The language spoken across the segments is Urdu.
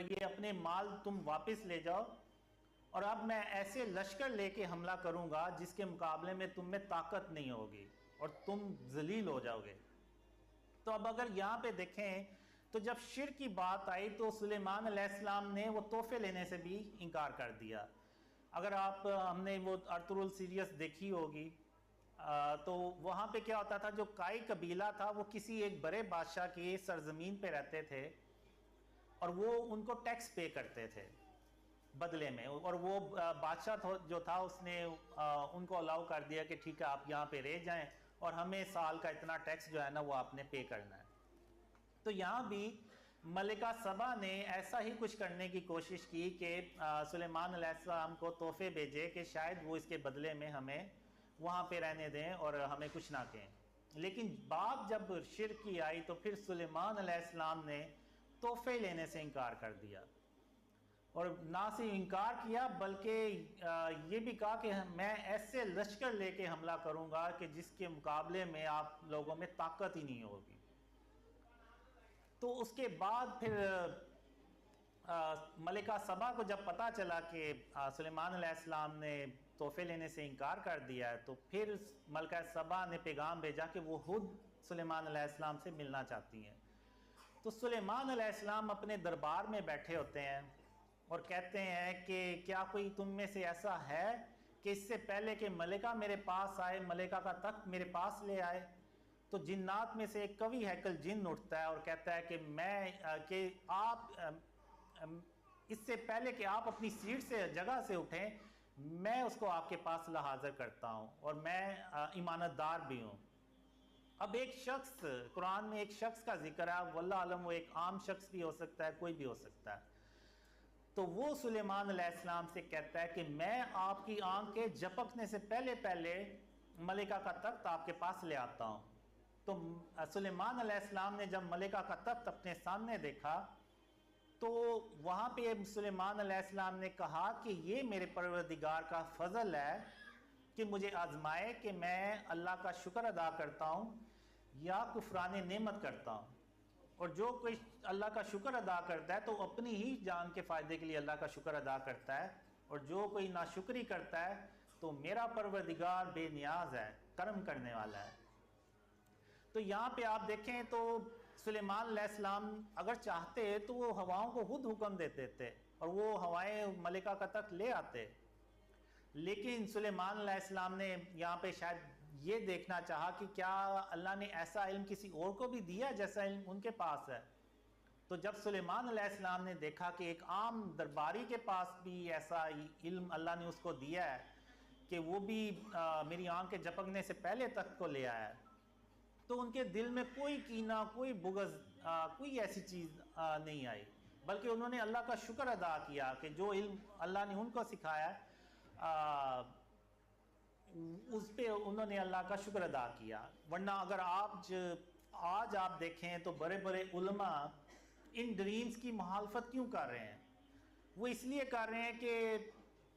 یہ اپنے مال تم واپس لے جاؤ، اور اب میں ایسے لشکر لے کے حملہ کروں گا جس کے مقابلے میں تم میں طاقت نہیں ہوگی اور تم ذلیل ہو جاؤ گے۔ تو اب اگر یہاں پہ دیکھیں تو جب شرک کی بات آئی تو سلیمان علیہ السلام نے وہ تحفے لینے سے بھی انکار کر دیا۔ اگر ہم نے وہ ارطغرل سیریس دیکھی ہوگی تو وہاں پہ کیا ہوتا تھا، جو کائی قبیلہ تھا وہ کسی ایک بڑے بادشاہ کی سرزمین پہ رہتے تھے اور وہ ان کو ٹیکس پے کرتے تھے بدلے میں، اور وہ بادشاہ جو تھا اس نے ان کو الاؤ کر دیا کہ ٹھیک ہے آپ یہاں پہ رہ جائیں اور ہمیں سال کا اتنا ٹیکس جو ہے نا وہ آپ نے پے کرنا ہے۔ تو یہاں بھی ملکہ سبا نے ایسا ہی کچھ کرنے کی کوشش کی کہ سلیمان علیہ السلام کو تحفے بھیجے کہ شاید وہ اس کے بدلے میں ہمیں وہاں پہ رہنے دیں اور ہمیں کچھ نہ کہیں، لیکن بات جب شرک کی آئی تو پھر سلیمان علیہ السلام نے تحفے لینے سے انکار کر دیا، اور نہ صرف انکار کیا بلکہ یہ بھی کہا کہ میں ایسے لشکر لے کے حملہ کروں گا کہ جس کے مقابلے میں آپ لوگوں میں طاقت ہی نہیں ہوگی۔ تو اس کے بعد پھر ملکہ سبا کو جب پتہ چلا کہ سلیمان علیہ السلام نے تحفے لینے سے انکار کر دیا ہے تو پھر ملکہ سبا نے پیغام بھیجا کہ وہ خود سلیمان علیہ السلام سے ملنا چاہتی ہیں۔ تو سلیمان علیہ السلام اپنے دربار میں بیٹھے ہوتے ہیں اور کہتے ہیں کہ کیا کوئی تم میں سے ایسا ہے کہ اس سے پہلے کہ ملکہ میرے پاس آئے ملکہ کا تخت میرے پاس لے آئے؟ تو جنات میں سے ایک قوی ہیکل جن اٹھتا ہے اور کہتا ہے کہ آپ اس سے پہلے کہ آپ اپنی سیٹ سے جگہ سے اٹھیں میں اس کو آپ کے پاس حاضر کرتا ہوں اور میں امانت دار بھی ہوں۔ اب ایک شخص، قرآن میں ایک شخص کا ذکر ہے، واللہ علم وہ ایک عام شخص بھی ہو سکتا ہے، کوئی بھی ہو سکتا ہے، تو وہ سلیمان علیہ السلام سے کہتا ہے کہ میں آپ کی آنکھ کے جھپکنے سے پہلے ملکہ کا تخت آپ کے پاس لے آتا ہوں۔ تو سلیمان علیہ السلام نے جب ملکہ کا تخت اپنے سامنے دیکھا تو وہاں پہ سلیمان علیہ السلام نے کہا کہ یہ میرے پروردگار کا فضل ہے کہ مجھے آزمائے کہ میں اللہ کا شکر ادا کرتا ہوں یا کفران نعمت کرتا ہوں، اور جو کوئی اللہ کا شکر ادا کرتا ہے تو اپنی ہی جان کے فائدے کے لیے اللہ کا شکر ادا کرتا ہے، اور جو کوئی ناشکری کرتا ہے تو میرا پروردگار بے نیاز ہے، کرم کرنے والا ہے۔ تو یہاں پہ آپ دیکھیں تو سلیمان علیہ السلام اگر چاہتے تو وہ ہواؤں کو خود حکم دیتے تھے اور وہ ہوائیں ملکہ کا تخت لے آتے، لیکن سلیمان علیہ السلام نے یہاں پہ شاید یہ دیکھنا چاہا کہ کیا اللہ نے ایسا علم کسی اور کو بھی دیا جیسا علم ان کے پاس ہے۔ تو جب سلیمان علیہ السلام نے دیکھا کہ ایک عام درباری کے پاس بھی ایسا علم اللہ نے اس کو دیا ہے کہ وہ بھی میری آنکھ کے جھپکنے سے پہلے تخت کو لے آیا ہے، تو ان کے دل میں کوئی کینہ، کوئی بغض، کوئی ایسی چیز نہیں آئی، بلکہ انہوں نے اللہ کا شکر ادا کیا کہ جو علم اللہ نے ان کو سکھایا اس پہ انہوں نے اللہ کا شکر ادا کیا۔ ورنہ اگر آج آپ دیکھیں تو بڑے بڑے علماء ان ڈریمز کی مخالفت کیوں کر رہے ہیں؟ وہ اس لیے کر رہے ہیں کہ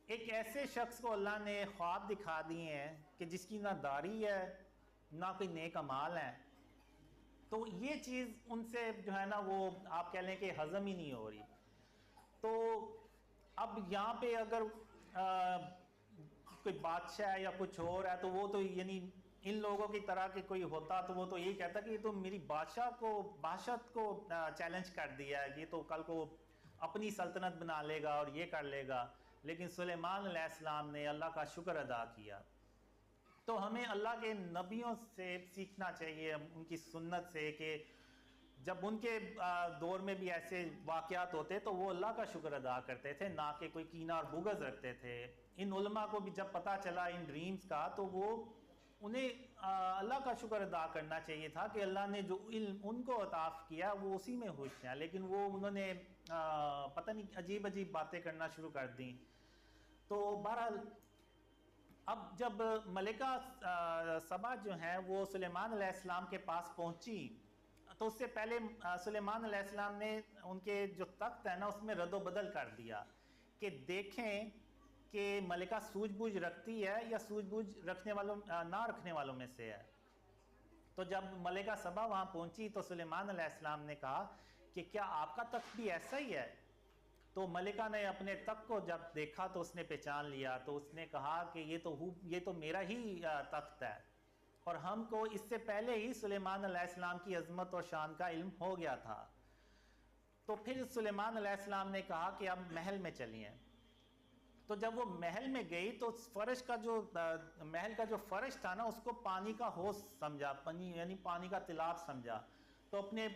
ایک ایسے شخص کو اللہ نے خواب دکھا دیے ہیں کہ جس کی نہ داڑھی ہے نہ کوئی نیک اعمال ہیں، تو یہ چیز ان سے جو ہے نا وہ آپ کہہ لیں کہ ہضم ہی نہیں ہو رہی۔ تو اب یہاں پہ اگر کوئی بادشاہ یا کچھ اور ہے تو وہ تو یعنی ان لوگوں کی طرح کہ کوئی ہوتا تو وہ تو یہی کہتا کہ یہ تو میری بادشاہت کو چیلنج کر دیا ہے، یہ تو کل کو اپنی سلطنت بنا لے گا اور یہ کر لے گا، لیکن سلیمان علیہ السلام نے اللہ کا شکر ادا کیا۔ تو ہمیں اللہ کے نبیوں سے سیکھنا چاہیے، ان کی سنت سے، کہ جب ان کے دور میں بھی ایسے واقعات ہوتے تو وہ اللہ کا شکر ادا کرتے تھے، نہ کہ کوئی کینہ اور بغض رکھتے تھے۔ ان علماء کو بھی جب پتہ چلا ان ڈریمز کا تو وہ انہیں اللہ کا شکر ادا کرنا چاہیے تھا کہ اللہ نے جو علم ان کو عطا کیا وہ اسی میں خوش ہیں، لیکن انہوں نے پتہ نہیں عجیب باتیں کرنا شروع کر دیں۔ تو بہرحال اب جب ملکہ سبا جو ہیں وہ سلیمان علیہ السلام کے پاس پہنچی تو اس سے پہلے سلیمان علیہ السلام نے ان کے جو تخت ہے نا اس میں رد و بدل کر دیا کہ دیکھیں کہ ملکہ سوجھ بوجھ رکھتی ہے یا سوجھ بوجھ نہ رکھنے والوں میں سے ہے۔ تو جب ملکہ سبا وہاں پہنچی تو سلیمان علیہ السلام نے کہا کہ کیا آپ کا تخت بھی ایسا ہی ہے؟ تو ملکہ نے اپنے تخت کو جب دیکھا تو اس نے پہچان لیا، تو اس نے کہا کہ یہ تو میرا ہی تخت ہے، اور ہم کو اس سے پہلے ہی سلیمان علیہ السلام کی عظمت اور شان کا علم ہو گیا تھا۔ تو پھر سلیمان علیہ السلام نے کہا کہ اب محل میں چلیے۔ تو جب وہ محل میں گئی تو فرش کا جو محل کا جو فرش تھا نا، اس کو پانی کا حوض سمجھا، یعنی پانی کا تالاب سمجھا، تو اپنے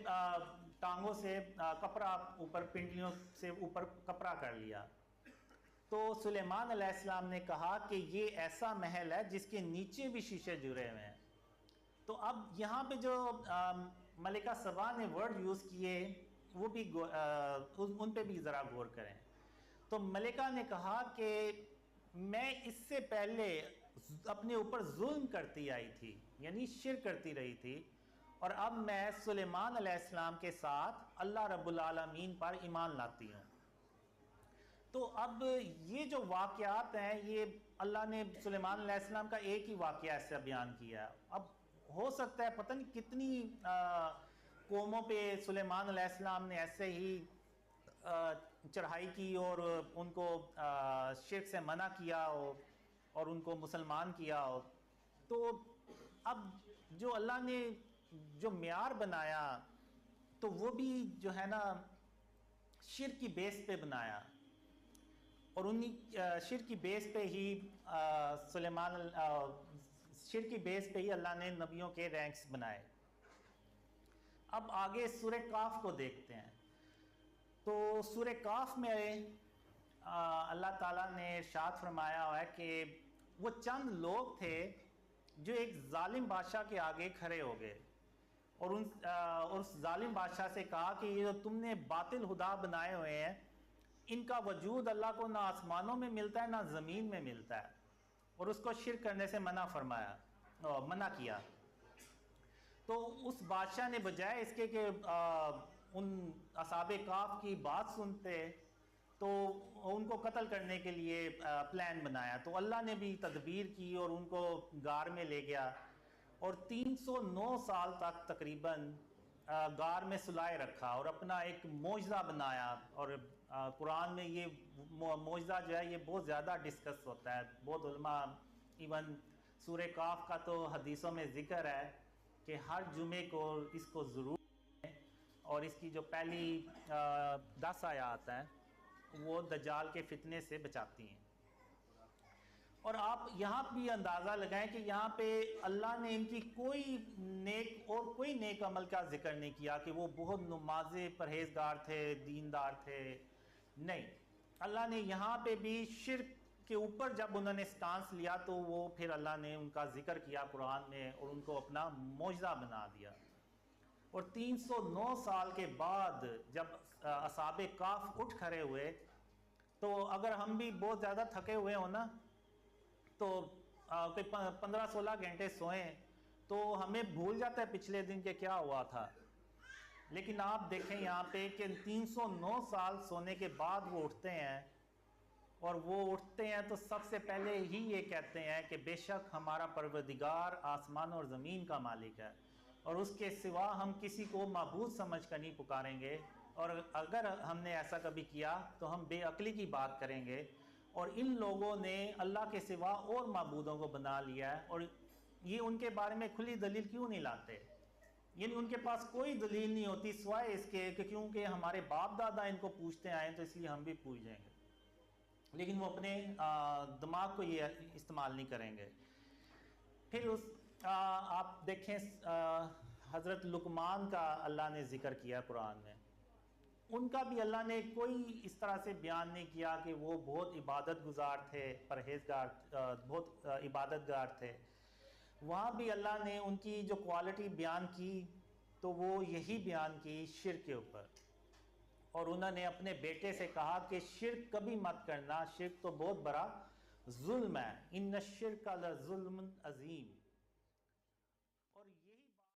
ٹانگوں سے کپڑا اوپر، پنڈلیوں سے اوپر کپڑا کر لیا۔ تو سلیمان علیہ السلام نے کہا کہ یہ ایسا محل ہے جس کے نیچے بھی شیشے جڑے ہوئے ہیں۔ تو اب یہاں پہ جو ملکہ سبا نے ورڈ یوز کیے وہ بھی ان پہ بھی ذرا غور کریں۔ تو ملکہ نے کہا کہ میں اس سے پہلے اپنے اوپر ظلم کرتی آئی تھی، یعنی شرک کرتی رہی تھی، اور اب میں سلیمان علیہ السلام کے ساتھ اللہ رب العالمین پر ایمان لاتی ہوں۔ تو اب یہ جو واقعات ہیں، یہ اللہ نے سلیمان علیہ السلام کا ایک ہی واقعہ ایسا بیان کیا ہے۔ اب ہو سکتا ہے پتہ نہیں کتنی قوموں پہ سلیمان علیہ السلام نے ایسے ہی چڑھائی کی اور ان کو شرک سے منع کیا ہو اور ان کو مسلمان کیا ہو۔ تو اب جو اللہ نے جو معیار بنایا تو وہ بھی جو ہے نا شرک کی بیس پہ بنایا، اور انہی شرک کی بیس پہ ہی شرک کی بیس پہ ہی اللہ نے نبیوں کے رینکس بنائے۔ اب آگے سورہ کاف کو دیکھتے ہیں۔ تو سورہ کاف میں اللہ تعالیٰ نے ارشاد فرمایا ہوا ہے کہ وہ چند لوگ تھے جو ایک ظالم بادشاہ کے آگے کھڑے ہو گئے، اور اس ظالم بادشاہ سے کہا کہ یہ جو تم نے باطل خدا بنائے ہوئے ہیں، ان کا وجود اللہ کو نہ آسمانوں میں ملتا ہے نہ زمین میں ملتا ہے، اور اس کو شرک کرنے سے منع کیا۔ تو اس بادشاہ نے بجائے اس کے کہ ان اصحاب کاف کی بات سنتے تو ان کو قتل کرنے کے لیے پلان بنایا، تو اللہ نے بھی تدبیر کی اور ان کو غار میں لے گیا، اور 309 سال تک تقریباً غار میں سلائے رکھا اور اپنا ایک معجزہ بنایا۔ اور قرآن میں یہ معجزہ جو ہے یہ بہت زیادہ ڈسکس ہوتا ہے، بہت علماء، ایون سورہ کاف کا تو حدیثوں میں ذکر ہے کہ ہر جمعے کو اس کو ضرور، اور اس کی جو پہلی 10 آیات ہیں وہ دجال کے فتنے سے بچاتی ہیں۔ اور آپ یہاں بھی اندازہ لگائیں کہ یہاں پہ اللہ نے ان کی کوئی نیک عمل کا ذکر نہیں کیا کہ وہ بہت نماز پرہیزگار تھے، دیندار تھے، نہیں۔ اللہ نے یہاں پہ بھی شرک کے اوپر جب انہوں نے سٹانس لیا تو وہ پھر اللہ نے ان کا ذکر کیا قرآن میں اور ان کو اپنا معجزہ بنا دیا۔ اور 309 سال کے بعد جب اصحاب کاف اٹھ کھڑے ہوئے، تو اگر ہم بھی بہت زیادہ تھکے ہوئے ہوں نا تو کوئی 15-16 گھنٹے سوئیں تو ہمیں بھول جاتا ہے پچھلے دن کے کیا ہوا تھا، لیکن آپ دیکھیں یہاں پہ کہ 309 سال سونے کے بعد وہ اٹھتے ہیں، اور وہ اٹھتے ہیں تو سب سے پہلے ہی یہ کہتے ہیں کہ بے شک ہمارا پروردگار آسمان اور زمین کا مالک ہے، اور اس کے سوا ہم کسی کو معبود سمجھ کر نہیں پکاریں گے، اور اگر ہم نے ایسا کبھی کیا تو ہم بے عقلی کی بات کریں گے۔ اور ان لوگوں نے اللہ کے سوا اور معبودوں کو بنا لیا ہے، اور یہ ان کے بارے میں کھلی دلیل کیوں نہیں لاتے؟ یعنی ان کے پاس کوئی دلیل نہیں ہوتی سوائے اس کے کہ کیونکہ ہمارے باپ دادا ان کو پوچھتے آئے تو اس لیے ہم بھی پوچھ جائیں گے، لیکن وہ اپنے دماغ کو یہ استعمال نہیں کریں گے۔ پھر آپ دیکھیں حضرت لقمان کا اللہ نے ذکر کیا قرآن میں، ان کا بھی اللہ نے کوئی اس طرح سے بیان نہیں کیا کہ وہ بہت عبادت گزار تھے، پرہیزگار، بہت عبادت گار تھے۔ وہاں بھی اللہ نے ان کی جو کوالٹی بیان کی تو وہ یہی بیان کی شرک کے اوپر، اور انہوں نے اپنے بیٹے سے کہا کہ شرک کبھی مت کرنا، شرک تو بہت بڑا ظلم ہے، ان الشرک لظلم عظیم۔